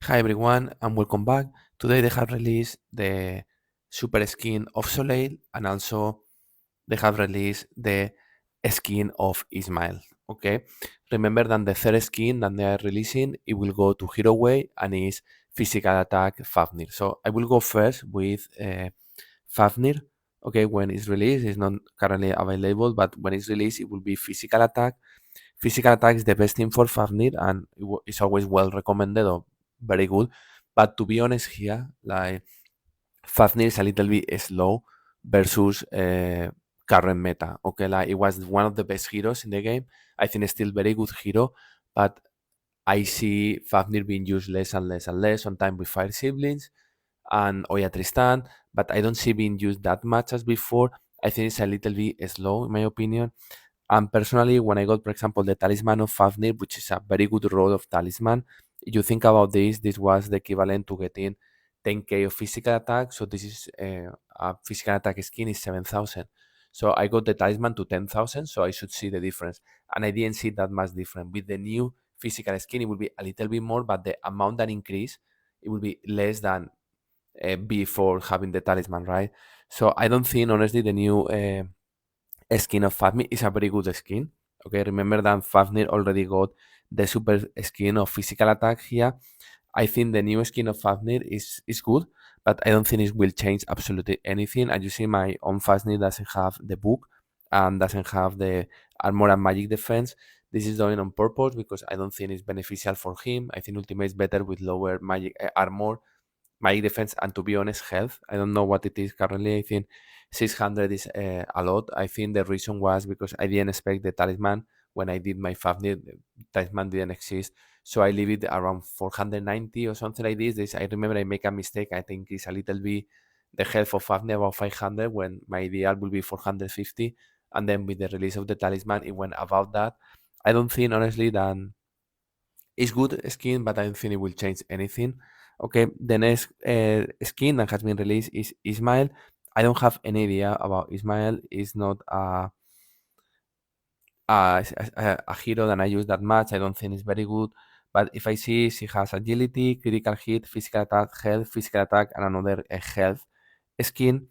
Hi everyone and welcome back. Today they have released the super skin of Soleil and also they have released the skin of Ismail. Okay, remember that the third skin that they are releasing it will go to Hero Way and is physical attack Fafnir. So I will go first with Fafnir. Okay, when it's released, it's not currently available, but when it's released, it will be physical attack. Physical attack is the best thing for Fafnir and it's always well recommended or very good. But to be honest here, like Fafnir is a little bit slow versus current meta. Okay, like it was one of the best heroes in the game. I think it's still very good hero, but I see Fafnir being used less and less and less. Sometimes with Fire Siblings and Oya Tristan, but I don't see being used that much as before. I think it's a little bit slow in my opinion. And personally, when I got, for example, the Talisman of Fafnir, which is a very good role of Talisman, you think about this was the equivalent to getting 10k of physical attack. So this is a physical attack skin is 7,000. So I got the Talisman to 10,000, so I should see the difference. And I didn't see that much different. With the new physical skin, it will be a little bit more, but the amount that increase, it will be less than before having the Talisman, right? So I don't think, honestly, the new skin of Fafnir is a very good skin. Okay, remember that Fafnir already got the super skin of physical attack here. I think the new skin of Fafnir is good, but I don't think it will change absolutely anything. As you see, my own Fafnir doesn't have the book and doesn't have the armor and magic defense. This is done on purpose because I don't think it's beneficial for him. I think Ultimate is better with lower magic armor, my defense, and to be honest, health. I don't know what it is currently. I think 600 is a lot. I think the reason was because I didn't expect the talisman when I did my Fafnir. The talisman didn't exist, so I leave it around 490 or something like this. I remember I make a mistake. I think it's a little bit the health of Fafnir about 500 when my ideal will be 450, and then with the release of the talisman, it went about that. I don't think honestly that it's good skin, but I don't think it will change anything. Okay, the next skin that has been released is Ismail. I don't have any idea about Ismail. It's not a hero that I use that much. I don't think it's very good. But if I see she has agility, critical hit, physical attack, and another health skin,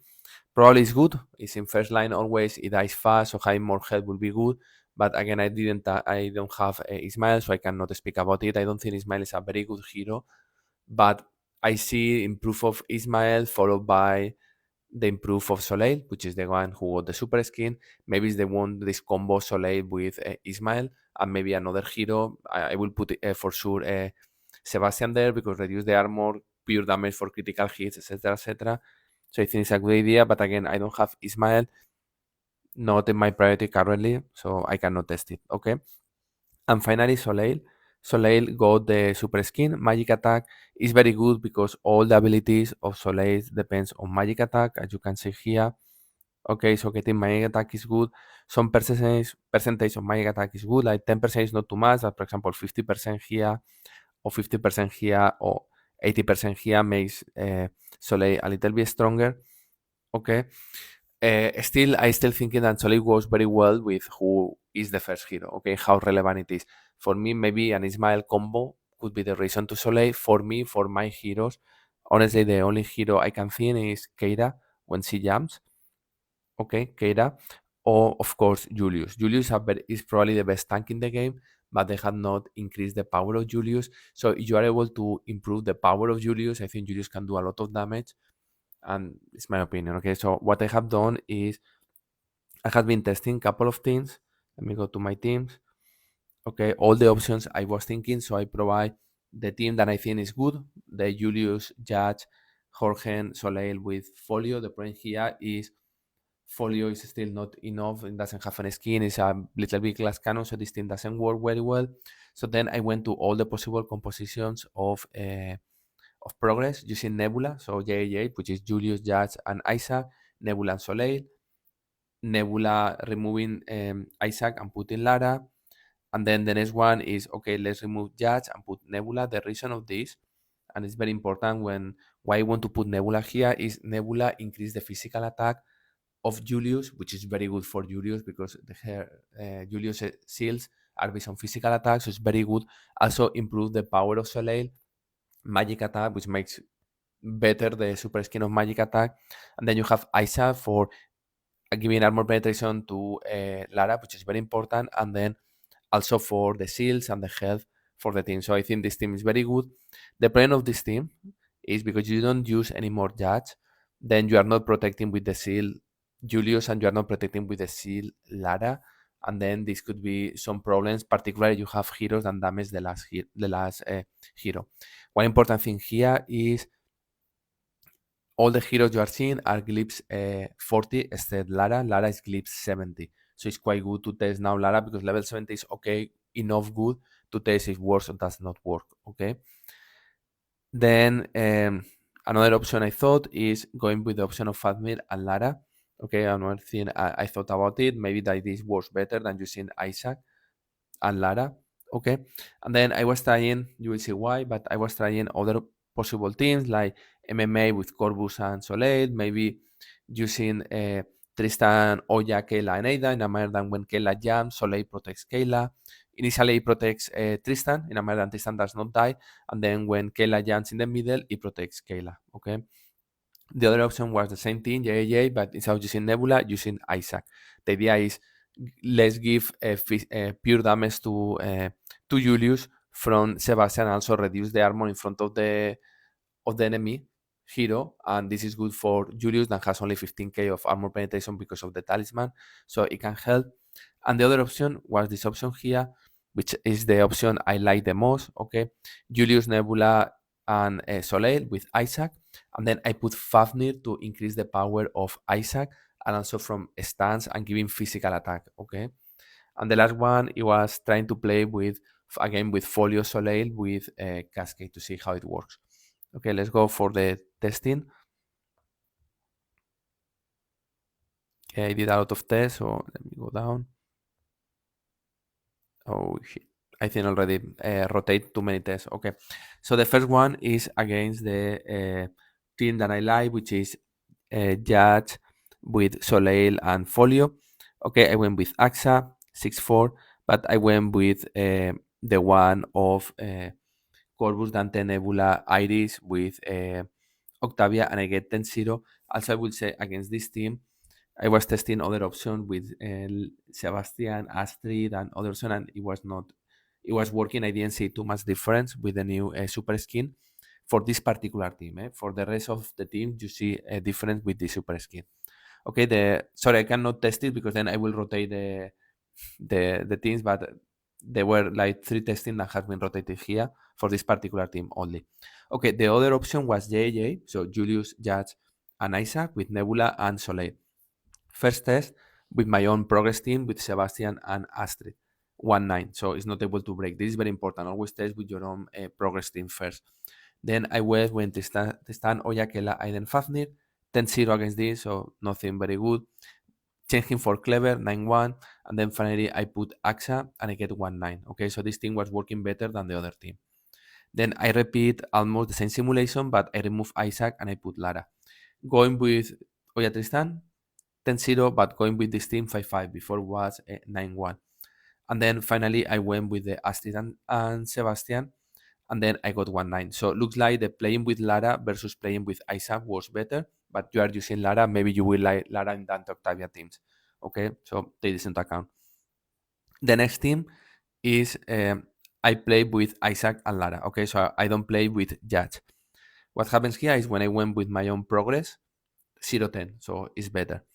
probably it's good. It's in first line always. It dies fast, so having more health will be good. But again, I don't have Ismail, so I cannot speak about it. I don't think Ismail is a very good hero, but I see improve of Ismail followed by the improve of Soleil, which is the one who got the super skin. Maybe it's the one this combo Soleil with Ismail and maybe another hero. I will put for sure Sebastian there because reduce the armor, pure damage for critical hits, etc., etc. So I think it's a good idea, but again, I don't have Ismail, not in my priority currently, so I cannot test it. Okay. And finally, Soleil. Soleil got the super skin. Magic attack is very good because all the abilities of Soleil depends on magic attack, as you can see here. Okay, so getting magic attack is good. Some percentage of magic attack is good, like 10% is not too much, but for example, 50% here or 50% here or 80% here makes Soleil a little bit stronger. Okay. Still, I still thinking that Soleil goes very well with who is the first hero. Okay, how relevant it is for me. Maybe an Ismail combo could be the reason to Soleil. For me, for my heroes, honestly, the only hero I can think is Keira when she jumps. Okay, Keira, or of course Julius. Julius is probably the best tank in the game, but they have not increased the power of Julius. So if you are able to improve the power of Julius, I think Julius can do a lot of damage, and it's my opinion. Okay, so what I have done is I have been testing a couple of things. Let me go to my teams. Okay, all the options I was thinking. So I provide the team that I think is good. The Julius, Judge, Jorge, Soleil with Folio. The point here is Folio is still not enough. It doesn't have any skin. It's a little bit glass cannon, so this thing doesn't work very well. So then I went to all the possible compositions of progress using Nebula. So JJ, which is Julius, Judge, and Isaac. Nebula and Soleil. Nebula removing Isaac and putting Lara. And then the next one is okay, let's remove Judge and put Nebula. The reason of this, and it's very important when why I want to put Nebula here, is Nebula increase the physical attack of Julius, which is very good for Julius because Julius shields are based on physical attacks, so it's very good. Also improve the power of Soleil magic attack, which makes better the super skin of magic attack. And then you have Isaac for giving armor penetration to Lara, which is very important. And then also for the shields and the health for the team. So I think this team is very good. The plan of this team is because you don't use any more judge, then you are not protecting with the seal Julius and you are not protecting with the seal Lara. And then this could be some problems, particularly you have heroes that damage the last hero. One important thing here is all the heroes you are seeing are Glyphs 40 except Lara. Lara is Glyphs 70. So it's quite good to test now Lara because level 70 is okay, enough good to test if works or does not work. Okay. Then another option I thought is going with the option of Fatmir and Lara. Okay, another thing I thought about it, maybe that this works better than using Isaac and Lara. Okay. And then I was trying, you will see why, but I was trying other possible teams like MMA with Corvus and Soleil, maybe using Tristan, Oya, Kayla, and Ada in a manner than when Kayla jumps, Soleil protects Kayla. Initially, he protects Tristan in a manner that Tristan does not die, and then when Kayla jumps in the middle, he protects Kayla. Okay. The other option was the same thing, JAJ, but instead of using Nebula, using Isaac. The idea is let's give pure damage to Julius from Sebastian, also reduce the armor in front of the enemy hero, and this is good for Julius that has only 15k of armor penetration because of the talisman, so it can help. And the other option was this option here, which is the option I like the most. Okay, Julius, Nebula, and Soleil with Isaac, and then I put Fafnir to increase the power of Isaac and also from stance and giving physical attack. Okay, and the last one, it was trying to play with again with Folio Soleil with Cascade to see how it works. Okay, let's go for the testing. Okay, I did a lot of tests, so let me go down. Oh shit. I think already rotate too many tests. Okay. So the first one is against the team that I like, which is Judge with Soleil and Folio. Okay, I went with AXA 6-4, but I went with the one of Corvus, Dante, Nebula, Iris with Octavia, and I get 10-0. Also, I will say against this team, I was testing other options with Sebastian, Astrid, and other option, and it was not. It was working. I didn't see too much difference with the new super skin for this particular team. For the rest of the team, you see a difference with the super skin. Okay. Sorry, I cannot test it because then I will rotate the teams, but there were like 3 testing that has been rotated here for this particular team only. Okay. The other option was JJ, so Julius, Judge, and Isaac with Nebula and Soleil. First test with my own progress team with Sebastian and Astrid. 1-9. So it's not able to break. This is very important. Always test with your own progress team first. Then I went to Stan Oyakela Aiden Fafnir. 10-0 against this, so nothing very good. Change him for Clever, 9-1. And then finally I put Axa and I get 1-9. Okay, so this team was working better than the other team. Then I repeat almost the same simulation, but I remove Isaac and I put Lara. Going with Oya Tristan, 10-0, but going with this team 5-5. Before was 9-1. And then finally I went with the Astrid and Sebastian, and then I got 1-9. So it looks like the playing with Lara versus playing with Isaac was better, but you are using Lara, maybe you will like Lara in Dante Octavia teams. Okay, so take this into account. The next team is I play with Isaac and Lara. Okay, so I don't play with Judge. What happens here is when I went with my own progress, 0-10, so it's better.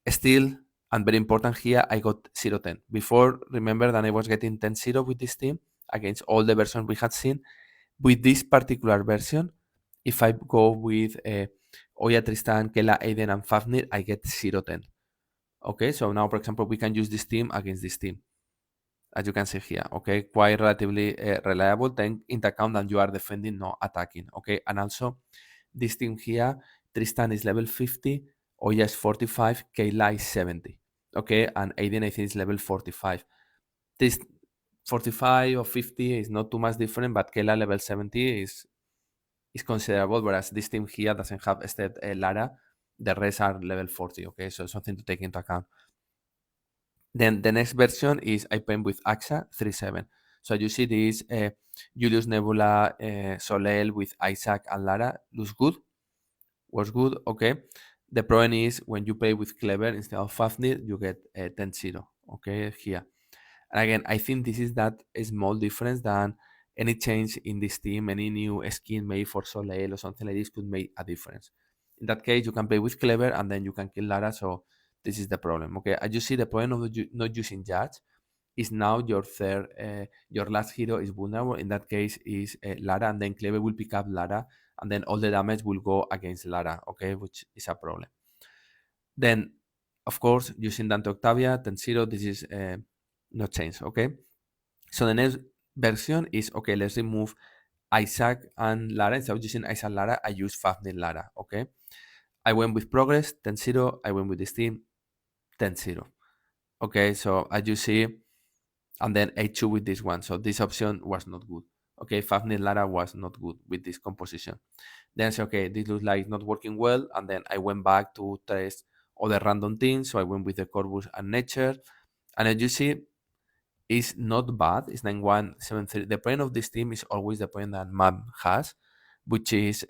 Still, and very important here, I got 0-10. Before, remember that I was getting 10-0 with this team against all the versions we had seen. With this particular version, if I go with Oya, Tristan, Kela, Aiden, and Fafnir, I get 0-10. Okay, so now, for example, we can use this team against this team, as you can see here. Okay, quite relatively reliable. Then into account that you are defending, not attacking. Okay, and also this team here, Tristan is level 50, Oya is 45, Kayla is 70. Okay, and Aiden I think is level 45. This 45 or 50 is not too much different, but Kayla level 70 is considerable, whereas this team here doesn't have except Lara. The rest are level 40. Okay, so something to take into account. Then the next version is I play with AXA 3-7. So you see this Julius, Nebula, Soleil with Isaac and Lara looks good, was good, okay. The problem is when you play with Clever instead of Fafnir, you get 10-0, okay, here. And again, I think this is that small difference than any change in this team, any new skin made for Soleil or something like this could make a difference. In that case, you can play with Clever and then you can kill Lara. So this is the problem. Okay, as you see, the point of not using Judge is now your third, your last hero is vulnerable. In that case, is Lara, and then Clever will pick up Lara, and then all the damage will go against Lara. Okay, which is a problem. Then, of course, using Dante Octavia 10-0, this is not changed. Okay, so the next version is okay. Let's remove Isaac and Lara. Instead of using Isaac and Lara, I use Fafnir Lara. Okay, I went with Progress 10-0. I went with this team 10-0. Okay, so as you see, and then A2 with this one. So this option was not good. Okay, Fafnir Lara was not good with this composition. Then I said, okay, this looks like not working well. And then I went back to test other random things. So I went with the Corvus and Nature. And as you see, it's not bad. It's 9173. The point of this team is always the point that Mam has, which is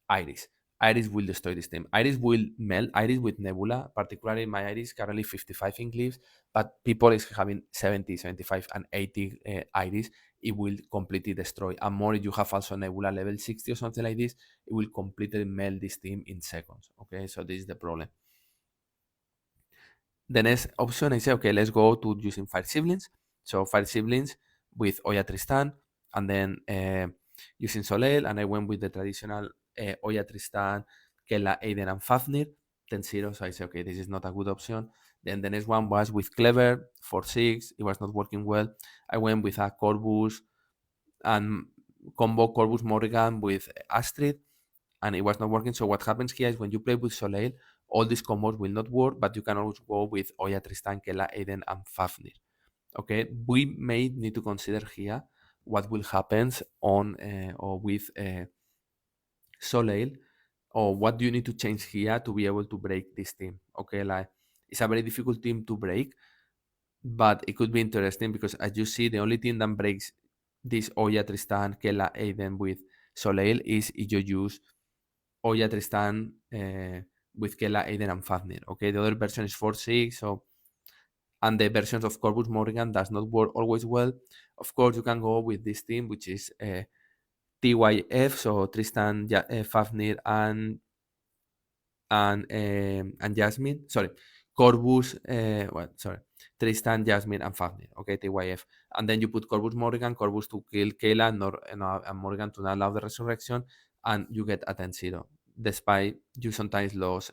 Iris. Iris will destroy this team. Iris will melt. Iris with Nebula, particularly my Iris, currently 55 in glyphs, but people is having 70, 75, and 80 Iris. It will completely destroy. And more, if you have also Nebula level 60 or something like this, it will completely melt this team in seconds. Okay, so this is the problem. The next option, I say, okay, let's go to using Fire Siblings. So Fire Siblings with Oya Tristan, and then using Soleil, and I went with the traditional Oya Tristan, Kela, Aiden, and Fafnir, 10-0. So I say, okay, this is not a good option. Then the next one was with Clever, 4-6. It was not working well. I went with a Corvus and combo Corvus Morrigan with Astrid, and it was not working. So what happens here is when you play with Soleil, all these combos will not work, but you can always go with Oya, Tristan, Kela, Aiden, and Fafnir. Okay, we may need to consider here what will happen on or with Soleil, or what do you need to change here to be able to break this team. Okay, like it's a very difficult team to break, but it could be interesting because as you see, the only team that breaks this Oya, Tristan, Kela, Aiden with Soleil is if you use Oya, Tristan with Kela, Aiden, and Fafnir. Okay, the other version is 4-6, so and the versions of Corvus Morgan does not work always well. Of course, you can go with this team, which is TYF, so Tristan, Fafnir, and Jasmine. Sorry, Corvus. Sorry, Tristan, Jasmine, and Fafnir. Okay, TYF, and then you put Corvus Morgan, Corvus to kill Kayla, and Morgan to not allow the resurrection, and you get a 10-0. Despite you sometimes lose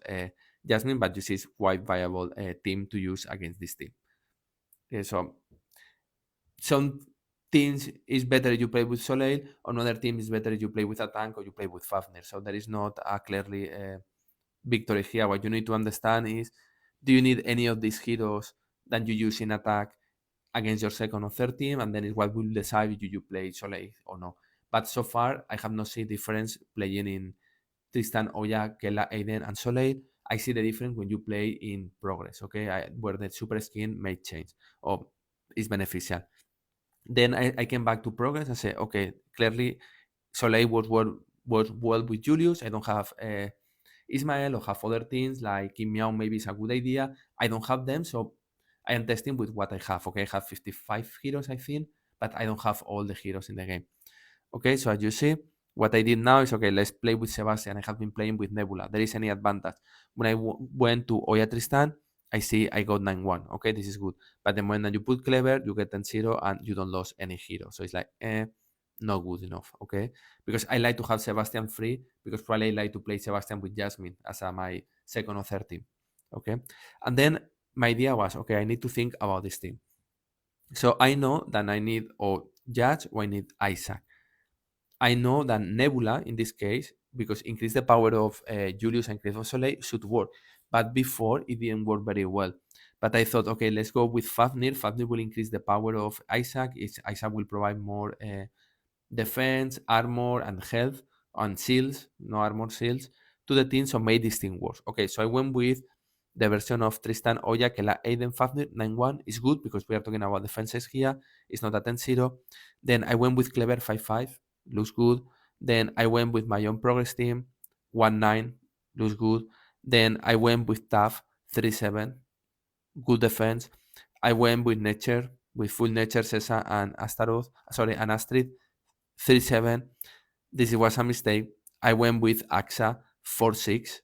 Jasmine, but this is quite viable team to use against this team. Okay, so some teams is better if you play with Soleil, another team is better if you play with a tank or you play with Fafnir. So there is not a clearly victory here. What you need to understand is, do you need any of these heroes that you use in attack against your second or third team, and then is what will decide if you play Soleil or no. But so far, I have not seen difference playing in Tristan, Oya, Kela, Aiden, and Soleil. I see the difference when you play in Progress, okay, where the super skin may change or is beneficial. Then I came back to Progress and say, okay, clearly Soleil was well with Julius. I don't have Ismael or have other teams like Kim Miao, maybe it's a good idea. I don't have them, so I am testing with what I have. Okay, I have 55 heroes, I think, but I don't have all the heroes in the game. Okay, so as you see, what I did now is, okay, let's play with Sebastian. I have been playing with Nebula. There is any advantage. When I went to Oya Tristan, I see I got 9-1. Okay, this is good. But the moment that you put Clever, you get 10-0 and you don't lose any hero. So it's like, not good enough. Okay, because I like to have Sebastian free, because probably I like to play Sebastian with Jasmine as my second or third team. Okay, and then my idea was, okay, I need to think about this team. So I know that I need or Judge or I need Isaac. I know that Nebula, in this case, because increase the power of Julius and increase of Soleil should work. But before, it didn't work very well. But I thought, okay, let's go with Fafnir. Fafnir will increase the power of Isaac. Isaac will provide more defense, armor, and health, and shields, no armor shields, to the team, so made this thing work. Okay, so I went with the version of Tristan, Oya, Kela, Aiden, Fafnir, 9-1 is good because we are talking about defenses here. It's not a 10-0. Then I went with Clever 5-5, looks good. Then I went with my own progress team, 1-9, looks good. Then I went with Tough 3-7, good defense. I went with Nature, with full Nature, Cesa, and and Astrid 3-7. This was a mistake. I went with AXA 4-6,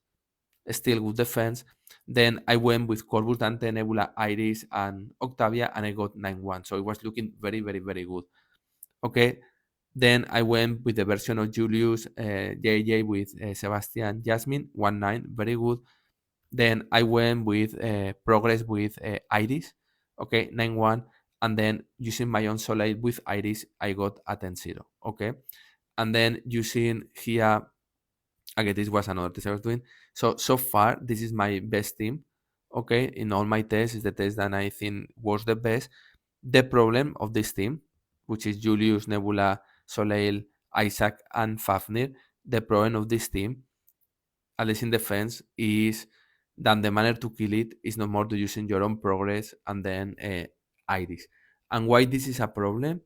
still good defense. Then I went with Corvus, Dante, Nebula, Iris, and Octavia, and I got 9-1. So it was looking very, very, very good. Okay. Then I went with the version of Julius, JJ with Sebastian, Jasmine, 1-9, very good. Then I went with Progress with Iris, okay, 9-1. And then using my own Soleil with Iris, I got a 10-0, okay. And then using here, again, this was another test I was doing. So far, this is my best team, okay. In all my tests, is the test that I think was the best. The problem of this team, which is Julius, Nebula, Soleil, Isaac, and Fafnir, the problem of this team, at least in defense, is that the manner to kill it is no more to using your own progress and then Iris. And why this is a problem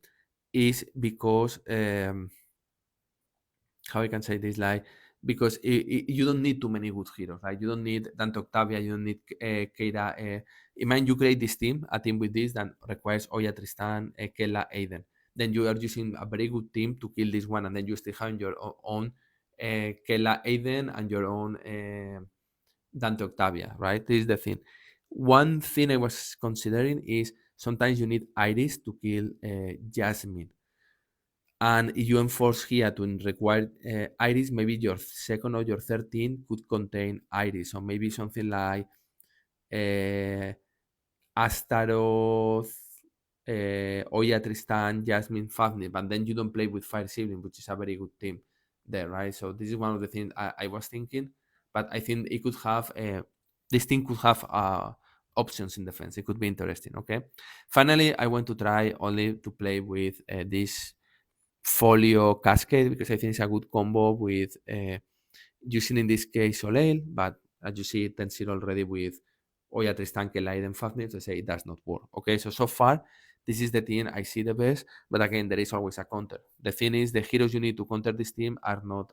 is because how I can say this, like, because you don't need too many good heroes, right? You don't need Dante Octavia, you don't need Keira. Imagine you create this team, a team with this that requires Oya, Tristan, Kella, Aiden. Then you are using a very good team to kill this one, and then you still have your own Kella, Aiden, and your own Dante Octavia, right? This is the thing. One thing I was considering is sometimes you need Iris to kill Jasmine. And if you enforce here to require Iris, maybe your second or your third team could contain Iris, or maybe something like uh, Astaroth, Oya, Tristan, Jasmine, Fafnir, but then you don't play with Fire Sibling, which is a very good team there, right? So this is one of the things I was thinking, but I think it could have, this team could have options in defense. It could be interesting, okay? Finally, I want to try only to play with this Folio Cascade because I think it's a good combo with using in this case Soleil, but as you see, 10-0 already with Oya, Tristan, Light, and Fafnir to say it does not work. Okay, so far, this is the team I see the best, but again, there is always a counter. The thing is, the heroes you need to counter this team are not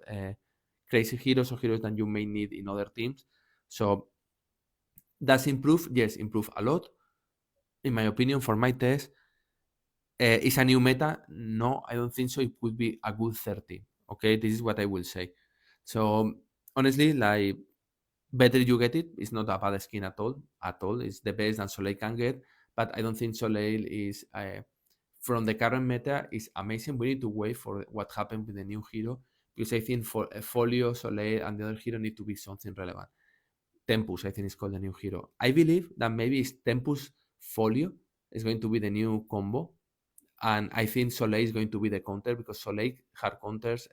crazy heroes or heroes that you may need in other teams. So, does improve? Yes, improve a lot. In my opinion, for my test, is a new meta? No, I don't think so. It could be a good 30. Okay, this is what I will say. So honestly, like, better you get it. It's not a bad skin at all. At all, it's the best that Soleil can get. But I don't think Soleil is from the current meta is amazing. We need to wait for what happened with the new hero because I think for Folio, Soleil, and the other hero need to be something relevant. Tempus, I think, is called the new hero. I believe that maybe it's Tempus Folio is going to be the new combo, and I think Soleil is going to be the counter because Soleil hard counters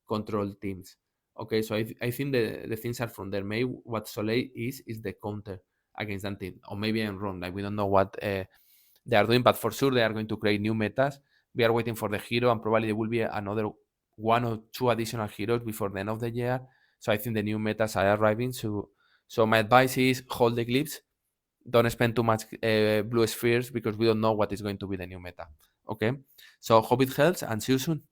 control teams. Okay, so I think the things are from there. Maybe what Soleil is the counter against that team, or maybe I'm wrong. Like, we don't know what they are doing, but for sure they are going to create new metas. We are waiting for the hero, and probably there will be another one or two additional heroes before the end of the year. So I think the new metas are arriving. So my advice is hold the clips. Don't spend too much blue spheres because we don't know what is going to be the new meta. Okay, so hope it helps and see you soon.